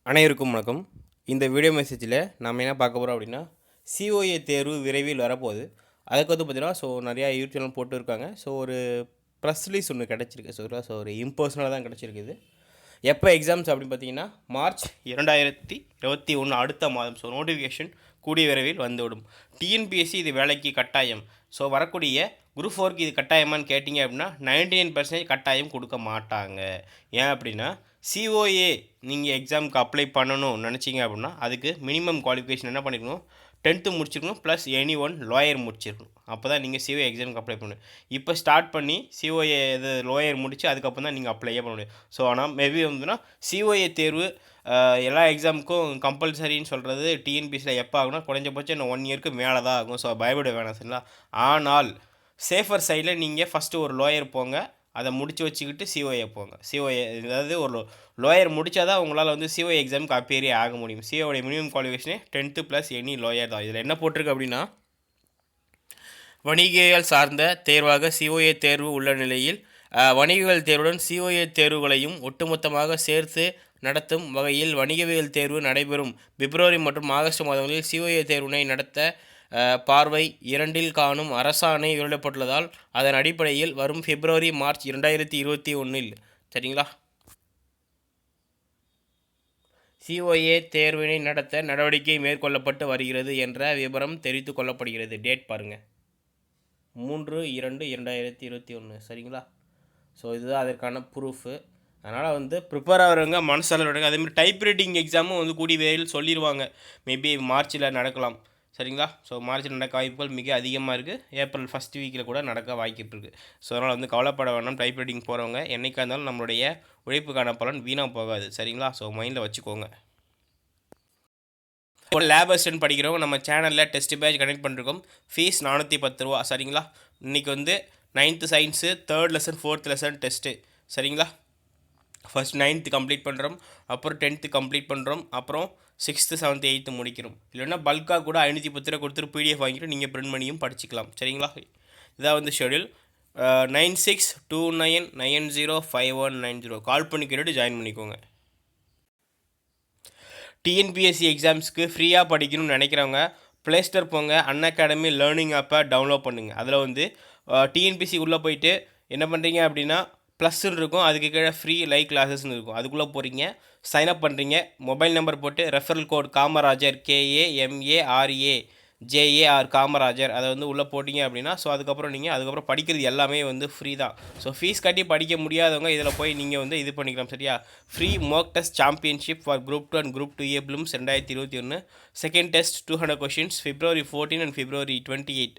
அனைவருக்கும் வணக்கம். இந்த வீடியோ மெசேஜில் நம்ம என்ன பார்க்க போகிறோம் அப்படின்னா, COA தேர்வு விரைவில் வரப்போகுது. அதுக்கு வந்து பார்த்தீங்கன்னா, நிறையா யூடியூப்லாம் போட்டுருக்காங்க. ஒரு ப்ரெஸ் ரிலீஸ் ஒன்று கிடச்சிருக்கு. ஒரு இம்பர்சனலாக தான் கிடச்சிருக்குது. எப்போ எக்ஸாம்ஸ் அப்படின்னு பார்த்தீங்கன்னா, மார்ச் 2021 அடுத்த மாதம். நோட்டிஃபிகேஷன் கூடிய விரைவில் வந்துவிடும். டிஎன்பிஎஸ்சி இது வேலைக்கு கட்டாயம். வரக்கூடிய குரூப் 4க்கு இது கட்டாயமானு கேட்டிங்க அப்படின்னா 99% கட்டாயம் கொடுக்க மாட்டாங்க. ஏன் அப்படின்னா COA நீங்கள் எக்ஸாமுக்கு அப்ளை பண்ணணும் நினச்சிங்க அப்படின்னா அதுக்கு மினிமம் குவாலிஃபிகேஷன் என்ன பண்ணிக்கணும், 10th முடிச்சிருக்கணும் ப்ளஸ் எனி ஒன் லாயர் முடிச்சிருக்கணும். அப்போ தான் நீங்கள் COA எக்ஸாமுக்கு அப்ளை பண்ணணும். இப்போ ஸ்டார்ட் பண்ணி COA இது லாயர் முடித்து அதுக்கப்புறம் தான் நீங்கள் அப்ளையே பண்ண முடியும். ஆனால் மேபி வந்துன்னா COA தேர்வு எல்லா எக்ஸாமுக்கும் கம்பல்சரின்னு சொல்கிறது டிஎன்பிஎஸ்சியில் எப்போ ஆகுனா குறைஞ்சபட்சம் இன்னும் 1 இயருக்கு மேலே தான் ஆகும். பயப்பட வேணாம் சரிங்களா. ஆனால் சேஃபர் சைடில் நீங்கள் ஃபஸ்ட்டு ஒரு லாயர் போங்க, அதை முடித்து வச்சுக்கிட்டு COA போங்க. COA அதாவது ஒரு லாயர் முடித்தா தான் உங்களால் வந்து COA எக்ஸாமுக்கு அப்பியரே ஆக முடியும். COA மினிமம் குவாலிஃபிகேஷனே 10th ப்ளஸ் எனி லாயர் தான். இதில் என்ன போட்டிருக்கு அப்படின்னா, வணிகவியல் சார்ந்த தேர்வாக COA தேர்வு உள்ள நிலையில் வணிகவியல் தேர்வுடன் COA தேர்வுகளையும் ஒட்டுமொத்தமாக சேர்த்து நடத்தும் வகையில் வணிகவியல் தேர்வு நடைபெறும் பிப்ரவரி மற்றும் ஆகஸ்ட் மாதங்களில் COA தேர்வினை நடத்த பார்வை 2இல் காணும் அரசாணை வெளியிடப்பட்டுள்ளதால் அதன் அடிப்படையில் வரும் பிப்ரவரி மார்ச் 2021 சரிங்களா COA தேர்வினை நடத்த நடவடிக்கை மேற்கொள்ளப்பட்டு வருகிறது என்ற விபரம் தெரிவித்து கொள்ளப்படுகிறது. டேட் பாருங்கள் 3/2/2021 சரிங்களா. இதுதான் அதற்கான ப்ரூஃபு. அதனால் வந்து ப்ரிப்பேர் ஆகிறவங்க மனசால விடுங்க. அதேமாதிரி டைப் ரைட்டிங் எக்ஸாமும் வந்து கூடிய விரைவில் சொல்லிடுவாங்க. மேபி மார்ச்சில் நடக்கலாம் சரிங்களா. மார்ச்சில் நடக்க வாய்ப்புகள் மிக அதிகமாக இருக்குது. ஏப்ரல் ஃபஸ்ட் வீக்கில் கூட நடக்க வாய்ப்பு இருக்குது. அதனால் வந்து கவலைப்பட வேண்டாம். டைப் ரைட்டிங் போகிறவங்க என்றைக்காக இருந்தாலும் நம்மளுடைய உழைப்புக்கான பலன் வீணாக போகாது சரிங்களா. மைண்டில் வச்சுக்கோங்க. லேப் அசிஸ்டன்ட் படிக்கிறவங்க நம்ம சேனலில் டெஸ்ட் பேட்ச் கனெக்ட் பண்ணிருக்கோம். ஃபீஸ் 410 ரூபா சரிங்களா. இன்றைக்கி வந்து 9th science 3rd lesson 4th lesson test சரிங்களா. ஃபஸ்ட் 9th கம்ப்ளீட் பண்ணுறோம், அப்புறம் 10th கம்ப்ளீட் பண்ணுறோம், அப்புறம் 6th 7th 8th முடிக்கிறோம். இல்லைன்னா பல்காக கூட 510 ரூபா கொடுத்துட்டு PDF வாங்கிட்டு நீங்கள் பிரிண்ட் பண்ணியும் படிச்சிக்கலாம் சரிங்களா. இதான் வந்து ஷெடியூல். 9629905190 கால் பண்ணி கேட்டுட்டு ஜாயின் பண்ணிக்கோங்க. டிஎன்பிஎஸ்சி எக்ஸாம்ஸ்க்கு ஃப்ரீயாக படிக்கணும்னு நினைக்கிறவங்க ப்ளே ஸ்டோர் போங்க, அன்அகாடமி லேர்னிங் ஆப்பை டவுன்லோட் பண்ணுங்கள். அதில் வந்து டிஎன்பிஎஸ்சி உள்ளே போயிட்டு என்ன பண்ணுறீங்க அப்படின்னா ப்ளஸ்ன்னு இருக்கும், அதுக்கு கீழே ஃப்ரீ லைவ் கிளாஸஸ்ன்னு இருக்கும். அதுக்குள்ளே போகிறீங்க, சைன்அப் பண்ணுறீங்க, மொபைல் நம்பர் போட்டு referral code Kamarajar KAMARAJAR Kamarajar அதை வந்து உள்ளே போட்டிங்க அப்படின்னா அதுக்கப்புறம் நீங்கள் அதுக்கப்புறம் படிக்கிறது எல்லாமே வந்து ஃப்ரீ தான். ஃபீஸ் கட்டி படிக்க முடியாதவங்க இதில் போய் நீங்கள் வந்து இது பண்ணிக்கலாம் சரியா. Free mock test championship for Group 2 and Group 2A films 2021. Second test 200 questions February 14 and February 28.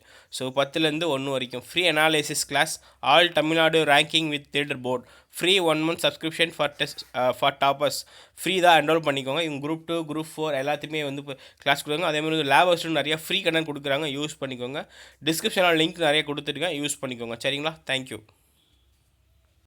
10லேருந்து 1 வரைக்கும். Free analysis class all Tamil Nadu ranking with leader board. Free 1 month subscription for test for toppers. Free தான் enrol பண்ணிக்கோங்க. இவங்க Group 2 Group 4 எல்லாத்தையுமே வந்து class கொடுக்குறாங்க. அதேமாதிரி வந்து lab assistant நிறையா ஃப்ரீ கண்டென்ட் கொடுக்குறாங்க, யூஸ் பண்ணிக்கோங்க. டிஸ்கிரிப்ஷனில் லிங்க் நிறைய கொடுத்துருக்கேன், யூஸ் பண்ணிக்கோங்க சரிங்களா. தேங்க்யூ.